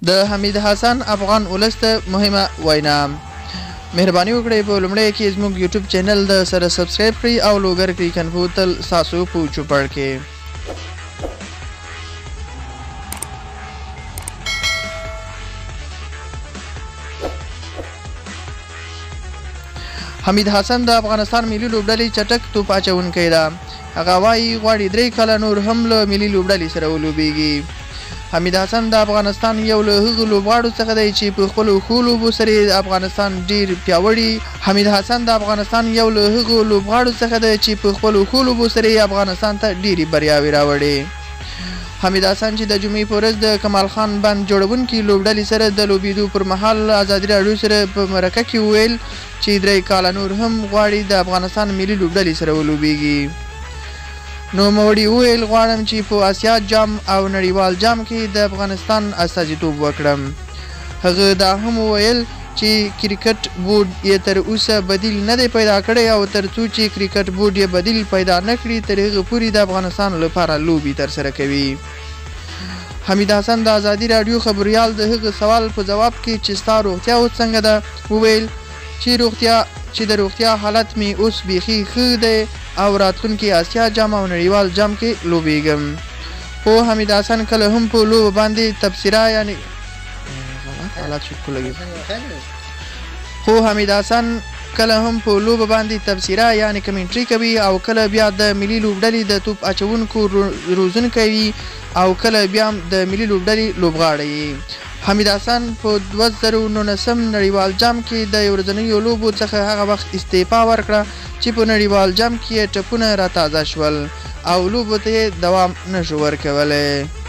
د حمید حسن افغان ولس ته مهمه وینا. مهربانی وکړئ په لومړی کې زموږ یوټیوب چینل د سره سبسکرایب کړئ او لوګر کړئ کنفوتل ساسو په چوپړ کې. حمید حسن د افغانستان ملي لوبډلې چټک توپ اچونکی ده. هغه وایي غواړي 3 کاله نور هم له ملي لوبډلې سره ولوبیږي. حمید حسن د افغانستان یو له هغو لوبغاړو څخه دی چې په خپلو ښو لوبو سره د افغانستان ډیر پیاوړي حمید حسن د افغانستان یو له هغو لوبغاړو څخه دی چې په خپلو ښو لوبو سره افغانستان ته ډیرې بریاوې راوړي. حمید حسن چې د جمعې په ورځ د کمال خان بند جوړونکي لوبډلې سره د لوبېدو پر مهال ازادي راډیو سره په مرکه کې وویل چې 3 کاله نور هم غواړي د افغانستان ملي لوبډلې سره ولوبیږي. نوموړي وویل غواړم چې په آسیا جام او نړیوال جام کې د افغانستان استازیتوب وکړم. هغه دا هم وویل چې کرکټ بورډ یې تر اوسه بدیل نه دی پیدا کړی او تر څو چې کرکټ بورډ یې بدیل پیدا نه کړي تر هغه پورې د افغانستان لپاره لوبې ترسره کوي. حمید حسن د ازادي راډیو خبریال د هغه سوال په جواب کې چې ستا روغتیا اوس څنګه ده وویل چې د روغتیا حالت مې اوس بیخي ښه دی او راتلونکي آسیا جام او نړیوال جام کې لوبېږم. خو حمید حسن کله هم په لوبه باندې تبصره یعنی کمنټري کوي او کله بیا د ملي لوبډلې د توپ اچونکو روزنه کوي او کله بیا د ملي لوبډلې لوبغاړی. حمید حسن په 2019 نړیوال جام کې د ورځنیو لوبو څخه هغه وخت استعفا ورکړه چې په نړیوال جام کې ټپونه را تازه شول او لوبو ته دوام نشو ورکولی.